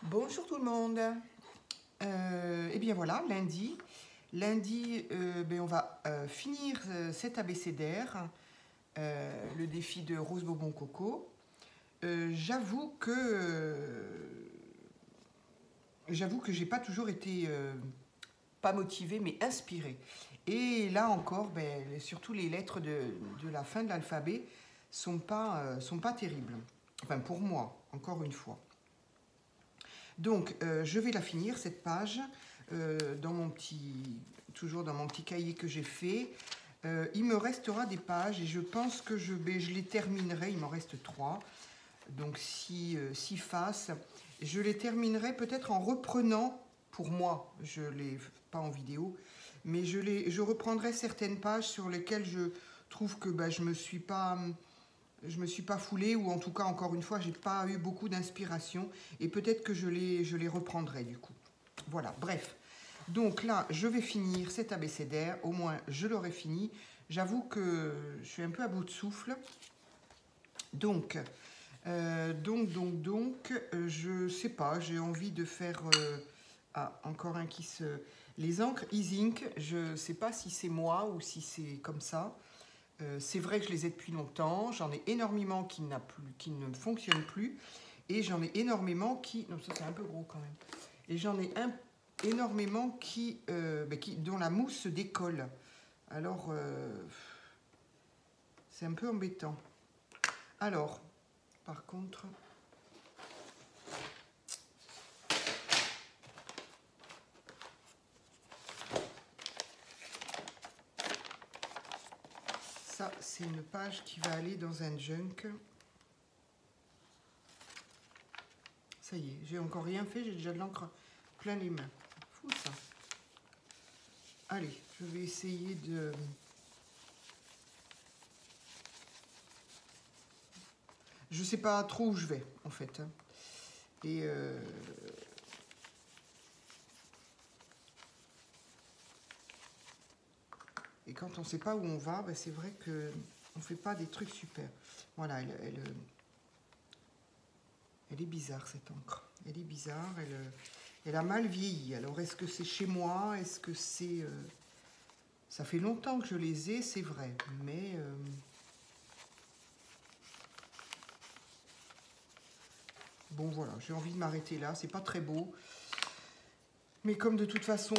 Bonjour tout le monde. Et bien voilà, lundi. Lundi, on va finir cet abécédaire, le défi de Rose Bobon Coco. J'avoue que j'ai pas toujours été pas motivée, mais inspirée. Et là encore, surtout les lettres de la fin de l'alphabet sont pas terribles. Enfin pour moi, encore une fois. Donc, je vais la finir, cette page, toujours dans mon petit cahier que j'ai fait. Il me restera des pages et je pense que je les terminerai. Il m'en reste 3. Donc, 6 faces. Je les terminerai peut-être en reprenant, pour moi, je ne l'ai pas en vidéo, mais je reprendrai certaines pages sur lesquelles je trouve que je me suis pas foulée, ou en tout cas, encore une fois, j'ai pas eu beaucoup d'inspiration, et peut-être que je les reprendrai du coup. Voilà, bref. Donc là, je vais finir cet abécédaire, au moins je l'aurai fini. J'avoue que je suis un peu à bout de souffle. Donc, je sais pas, j'ai envie de faire... encore un qui se... Les encres E-Ink, je sais pas si c'est moi ou si c'est comme ça. C'est vrai que je les ai depuis longtemps, j'en ai énormément qui ne fonctionnent plus, et j'en ai énormément qui... Non, ça c'est un peu gros quand même. Et j'en ai énormément dont la mousse se décolle. Alors, c'est un peu embêtant. Alors, par contre... Ça, c'est une page qui va aller dans un junk. Ça y est, j'ai encore rien fait, j'ai déjà de l'encre plein les mains. Fou ça. Allez, je vais essayer de... Je sais pas trop où je vais, en fait. Et quand on ne sait pas où on va, c'est vrai qu'on ne fait pas des trucs super. Voilà, elle est bizarre, cette encre. Elle est bizarre, elle a mal vieilli. Alors, est-ce que c'est chez moi? Est-ce que c'est... Ça fait longtemps que je les ai, c'est vrai. Mais... Bon, voilà, j'ai envie de m'arrêter là. C'est pas très beau. Mais comme de toute façon,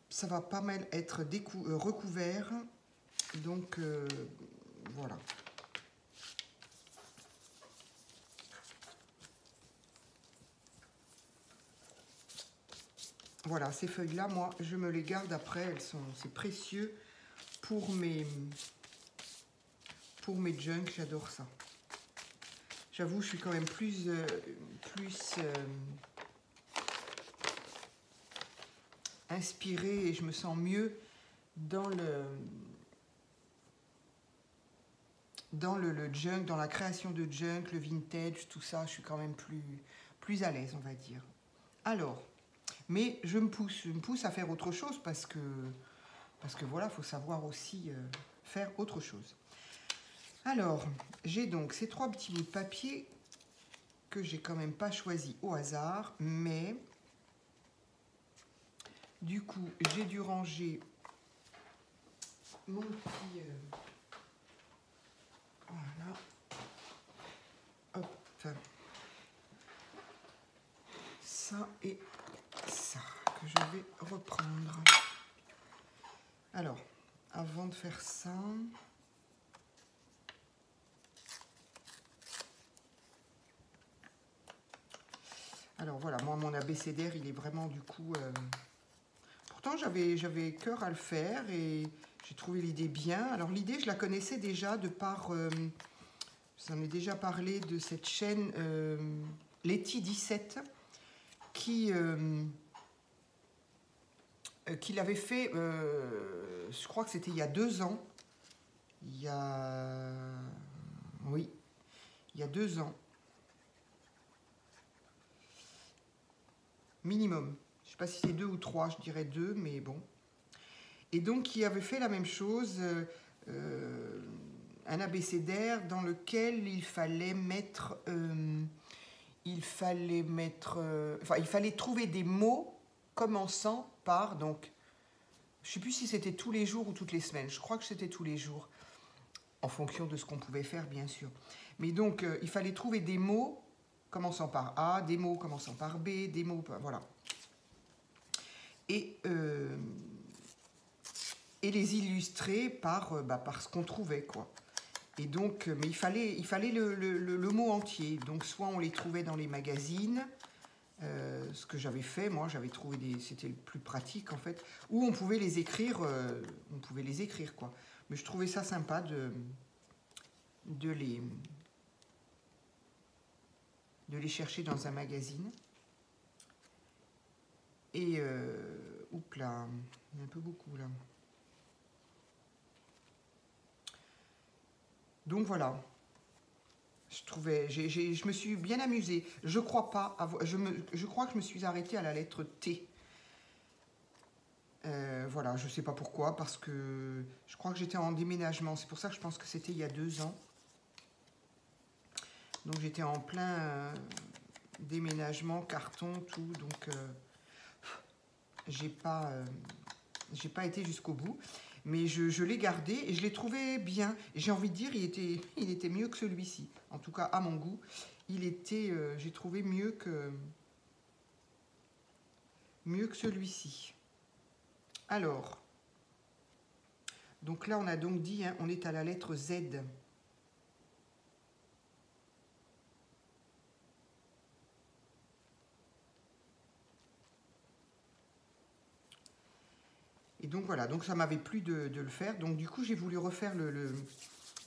ça va pas mal être recouvert. Donc, voilà. Voilà, ces feuilles-là, moi, je me les garde après. C'est précieux pour mes junks. J'adore ça. J'avoue, je suis quand même plus inspirée, et je me sens mieux dans le junk, dans la création de junk, le vintage, tout ça. Je suis quand même plus à l'aise, on va dire. Alors, mais je me pousse à faire autre chose parce que voilà, il faut savoir aussi faire autre chose. Alors, j'ai donc ces 3 petits bouts de papier que j'ai quand même pas choisi au hasard, mais du coup, j'ai dû ranger mon petit... voilà. Hop. Ça et ça, que je vais reprendre. Alors, avant de faire ça... Alors voilà, moi mon abécédaire, il est vraiment du coup... Pourtant j'avais cœur à le faire et j'ai trouvé l'idée bien. Alors l'idée, je la connaissais déjà de par... j'en ai déjà parlé de cette chaîne Letty 17 qui l'avait fait, je crois que c'était il y a 2 ans. Oui, il y a 2 ans. Minimum. Je ne sais pas si c'est 2 ou 3, je dirais 2, mais bon. Et donc, qui avait fait la même chose, un abécédaire dans lequel il fallait mettre... il fallait mettre... il fallait trouver des mots commençant par... Donc, je ne sais plus si c'était tous les jours ou toutes les semaines. Je crois que c'était tous les jours, en fonction de ce qu'on pouvait faire, bien sûr. Mais donc, il fallait trouver des mots commençant par A, des mots commençant par B, des mots... Voilà. Et les illustrer par ce qu'on trouvait, quoi. Et donc, mais il fallait le mot entier. Donc, soit on les trouvait dans les magazines, ce que j'avais fait, moi, j'avais trouvé c'était le plus pratique, en fait, ou on pouvait les écrire, quoi. Mais je trouvais ça sympa de les chercher dans un magazine. Et, oups là, il y a un peu beaucoup, là. Donc voilà, je me suis bien amusée. Je crois que je me suis arrêtée à la lettre T. Voilà, je ne sais pas pourquoi, parce que je crois que j'étais en déménagement. C'est pour ça que je pense que c'était il y a 2 ans. Donc j'étais en plein déménagement, carton, tout. Donc j'ai pas été jusqu'au bout. Mais je l'ai gardé et je l'ai trouvé bien. Et j'ai envie de dire, il était mieux que celui-ci. En tout cas, à mon goût, j'ai trouvé mieux que celui-ci. Alors, donc là, on a donc dit, hein, on est à la lettre Z. Et donc voilà, donc ça m'avait plu de le faire. Donc du coup, j'ai voulu refaire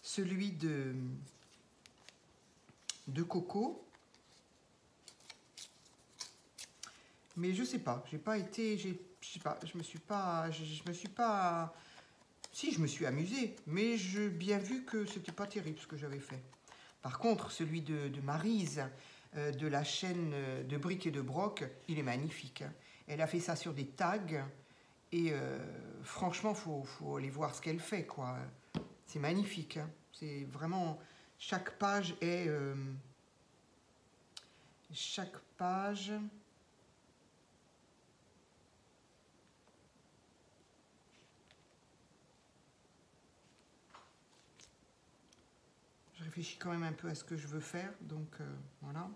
celui de Coco. Mais je sais pas, je me suis pas, si, je me suis amusée, mais j'ai bien vu que c'était pas terrible ce que j'avais fait. Par contre, celui de Maryse, de la chaîne de Bric et de Broc, il est magnifique. Elle a fait ça sur des tags, et franchement, faut aller voir ce qu'elle fait, quoi. C'est magnifique, hein. C'est vraiment, chaque page est... chaque page... Je réfléchis quand même un peu à ce que je veux faire, donc voilà.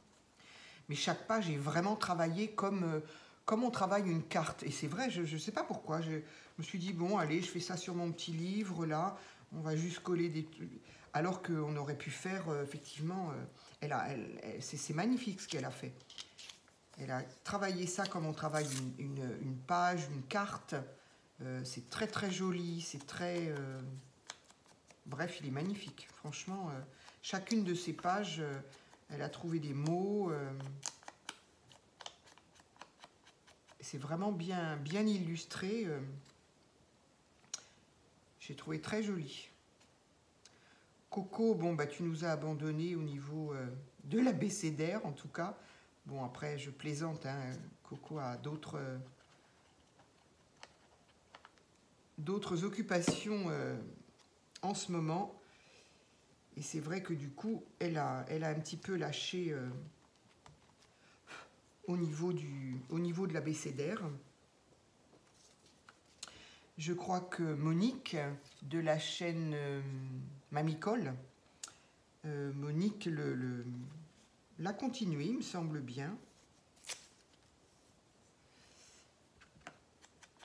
Mais chaque page est vraiment travaillée comme on travaille une carte. Et c'est vrai, je ne sais pas pourquoi. Je me suis dit, bon, allez, je fais ça sur mon petit livre, là. On va juste coller des... Alors qu'on aurait pu faire, effectivement... c'est magnifique ce qu'elle a fait. Elle a travaillé ça comme on travaille une page, une carte. C'est très, très joli. C'est très... Bref, il est magnifique. Franchement, chacune de ces pages, elle a trouvé des mots. C'est vraiment bien illustré. J'ai trouvé très joli. Coco, bon, bah, tu nous as abandonnés au niveau de l'abécédaire, en tout cas. Bon, après, je plaisante, hein, Coco a d'autres occupations en ce moment. Et c'est vrai que du coup, elle a un petit peu lâché au niveau de l'abécédaire. Je crois que Monique, de la chaîne Mamicole, Monique l'a continué, il me semble bien.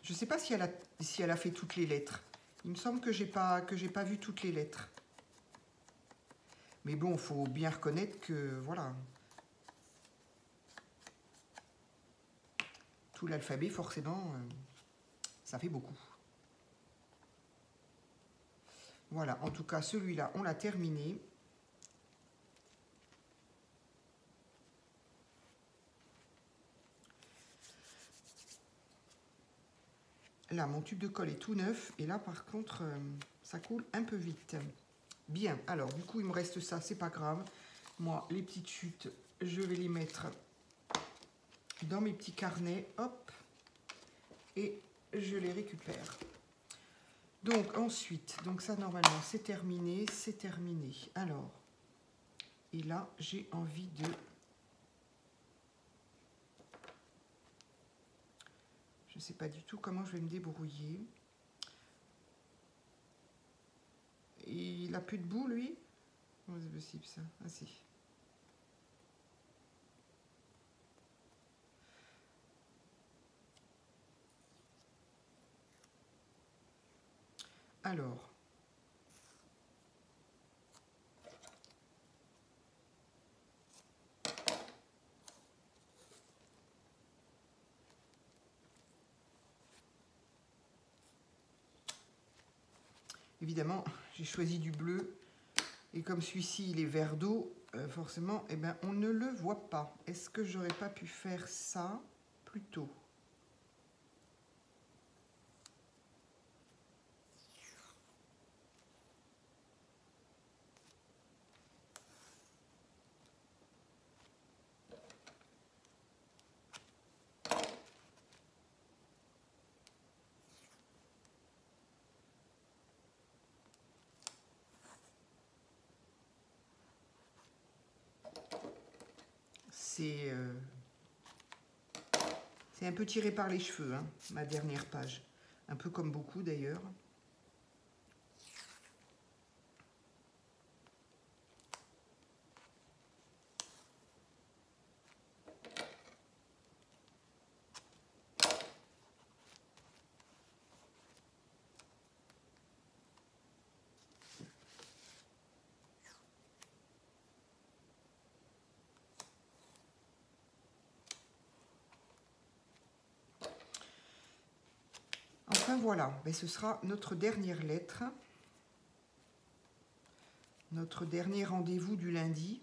Je ne sais pas si elle a fait toutes les lettres. Il me semble que j'ai pas vu toutes les lettres. Mais bon, il faut bien reconnaître que, voilà, tout l'alphabet, forcément, ça fait beaucoup. Voilà, en tout cas, celui-là, on l'a terminé. Là, mon tube de colle est tout neuf. Et là, par contre, ça coule un peu vite. Bien, alors, du coup, il me reste ça, c'est pas grave. Moi, les petites chutes, je vais les mettre dans mes petits carnets. Hop. Et je les récupère. Donc, ensuite, donc ça, normalement, c'est terminé. C'est terminé. Alors, et là, j'ai envie de ne sais pas du tout comment je vais me débrouiller. Et il n'a plus de bout, lui? Comment c'est possible, ça? Ah, si. Alors... Évidemment, j'ai choisi du bleu. Et comme celui-ci, il est vert d'eau, forcément, eh ben, on ne le voit pas. Est-ce que j'aurais pas pu faire ça plus tôt? C'est un peu tiré par les cheveux, hein, ma dernière page. Un peu comme beaucoup d'ailleurs. Enfin voilà, mais ce sera notre dernière lettre. Notre dernier rendez-vous du lundi.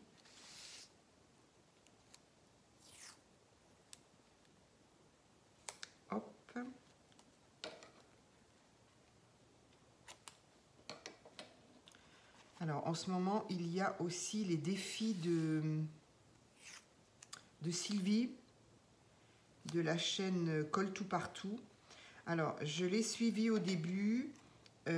Hop. Alors, en ce moment, il y a aussi les défis de Sylvie, de la chaîne Colle tout partout. Alors, je l'ai suivi au début. Et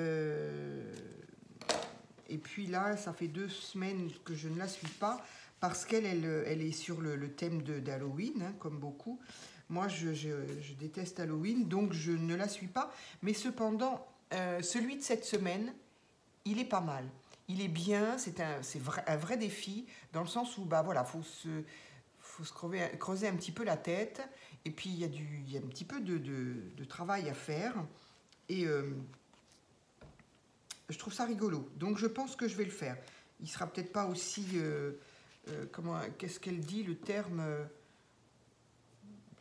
puis là, ça fait 2 semaines que je ne la suis pas parce qu'elle est sur le thème d'Halloween, hein, comme beaucoup. Moi, je déteste Halloween, donc je ne la suis pas. Mais cependant, celui de cette semaine, il est pas mal. Il est bien, c'est un vrai défi, dans le sens où, bah voilà, faut se creuser un petit peu la tête. Et puis, il y a un petit peu de travail à faire. Et... je trouve ça rigolo, donc je pense que je vais le faire. Il sera peut-être pas aussi, qu'est-ce qu'elle dit, le terme,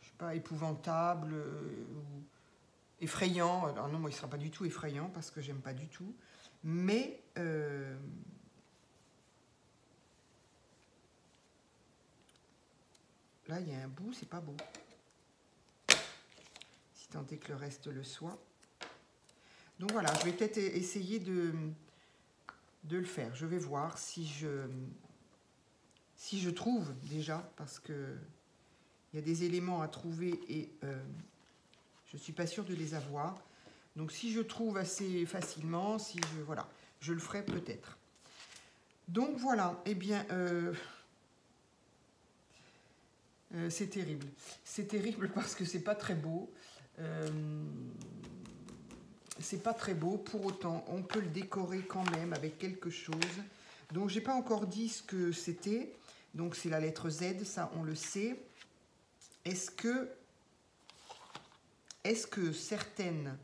je sais pas, épouvantable ou effrayant. Alors non, moi il sera pas du tout effrayant parce que j'aime pas du tout. Mais là il y a un bout, c'est pas beau. Si tant est que le reste le soit. Donc voilà, je vais peut-être essayer de le faire. Je vais voir si je trouve déjà, parce que il y a des éléments à trouver et je ne suis pas sûre de les avoir. Donc si je trouve assez facilement, voilà, je le ferai peut-être. Donc voilà, eh bien, c'est terrible. C'est terrible parce que c'est pas très beau. C'est pas très beau, pour autant, on peut le décorer quand même avec quelque chose. Donc, j'ai pas encore dit ce que c'était. Donc, c'est la lettre Z, ça, on le sait. Est-ce que certaines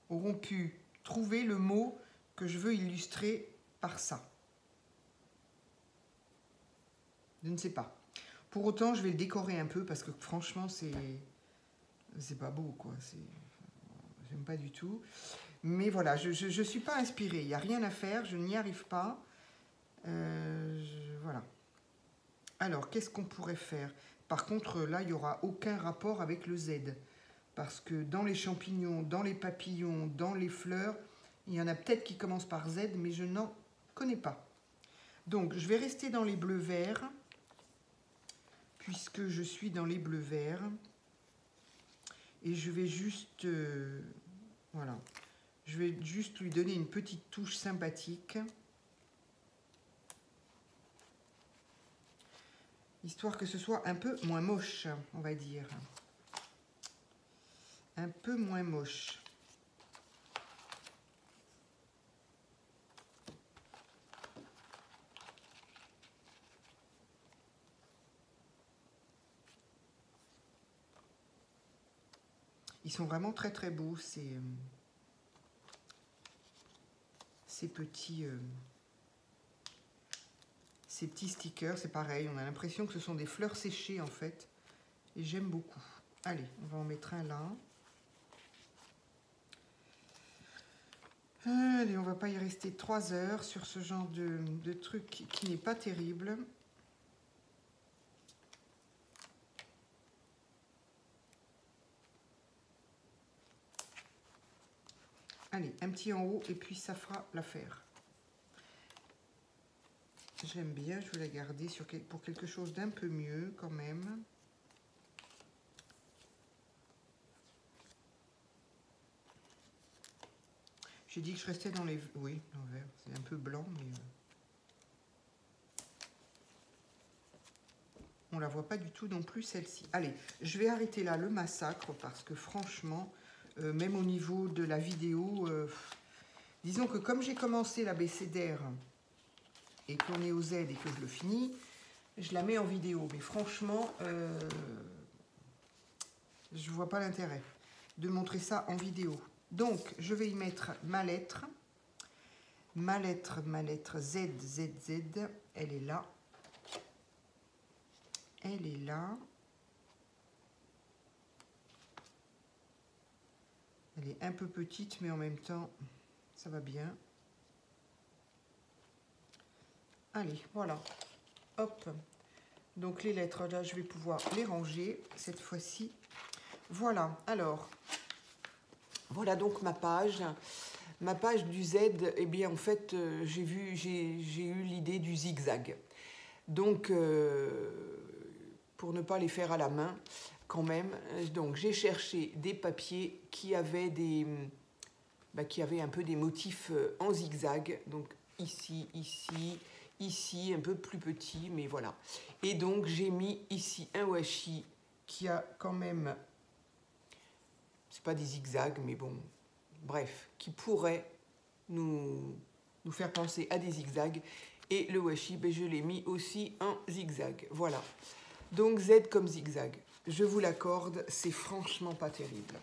auront pu trouver le mot que je veux illustrer par ça? Je ne sais pas. Pour autant, je vais le décorer un peu parce que franchement, c'est pas beau, quoi. J'aime pas du tout. Mais voilà, je ne suis pas inspirée. Il n'y a rien à faire, je n'y arrive pas. Voilà. Alors, qu'est-ce qu'on pourrait faire? Par contre, là, il n'y aura aucun rapport avec le Z. Parce que dans les champignons, dans les papillons, dans les fleurs, il y en a peut-être qui commencent par Z, mais je n'en connais pas. Donc, je vais rester dans les bleus-verts, puisque je suis dans les bleus-verts. Et je vais juste... voilà. Je vais juste lui donner une petite touche sympathique. Histoire que ce soit un peu moins moche, on va dire. un peu moins moche. Ils sont vraiment très très beaux, ces petits stickers. C'est pareil, on a l'impression que ce sont des fleurs séchées en fait. Et j'aime beaucoup. Allez, on va en mettre un là. Allez, on va pas y rester 3 heures sur ce genre de truc qui n'est pas terrible. Allez, un petit en haut et puis ça fera l'affaire. J'aime bien, je vais la garder pour quelque chose d'un peu mieux quand même. J'ai dit que je restais dans les... Oui, l'envers, c'est un peu blanc, mais... on la voit pas du tout non plus, celle-ci. Allez, je vais arrêter là le massacre, parce que franchement, même au niveau de la vidéo, disons que comme j'ai commencé l'abécédaire et qu'on est au Z et que je le finis, je la mets en vidéo. Mais franchement, je vois pas l'intérêt de montrer ça en vidéo. Donc, je vais y mettre ma lettre. Ma lettre Z, Z, Z, elle est là. Elle est là. Elle est un peu petite, mais en même temps, ça va bien. Allez, voilà. Hop. Donc, les lettres, là, je vais pouvoir les ranger cette fois-ci. Voilà. Alors, voilà donc ma page. Ma page du Z, eh bien, en fait, j'ai eu l'idée du zigzag. Donc, pour ne pas les faire à la main, quand même, donc j'ai cherché des papiers qui avaient un peu des motifs en zigzag. Donc, ici, ici, ici, un peu plus petit, mais voilà. Et donc, j'ai mis ici un washi qui a quand même... C'est pas des zigzags, mais bon, bref, qui pourrait nous faire penser à des zigzags. Et le washi, ben, je l'ai mis aussi en zigzag. Voilà. Donc Z comme zigzag. Je vous l'accorde, c'est franchement pas terrible.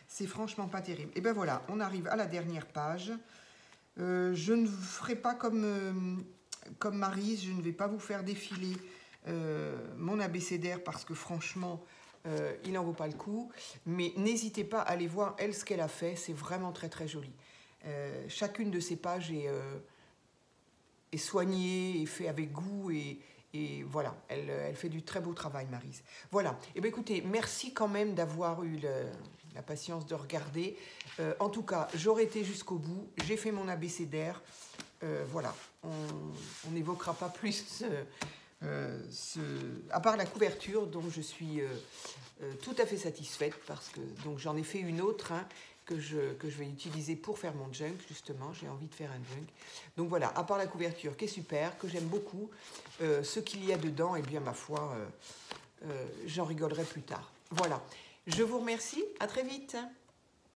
C'est franchement pas terrible. Et ben voilà, on arrive à la dernière page. Je ne vous ferai pas comme Maryse, je ne vais pas vous faire défiler mon abécédaire parce que franchement... il n'en vaut pas le coup, mais n'hésitez pas à aller voir elle ce qu'elle a fait, c'est vraiment très très joli. Chacune de ces pages est soignée, est fait avec goût et voilà, elle fait du très beau travail, Maryse. Voilà, et bien écoutez, merci quand même d'avoir eu la patience de regarder. En tout cas, j'aurais été jusqu'au bout, j'ai fait mon abécédaire, voilà, on n'évoquera pas plus... à part la couverture dont je suis tout à fait satisfaite parce que donc j'en ai fait une autre que je vais utiliser pour faire mon junk justement, j'ai envie de faire un junk. Donc voilà, à part la couverture qui est super, que j'aime beaucoup, ce qu'il y a dedans, et bien ma foi, j'en rigolerai plus tard. Voilà, je vous remercie, à très vite.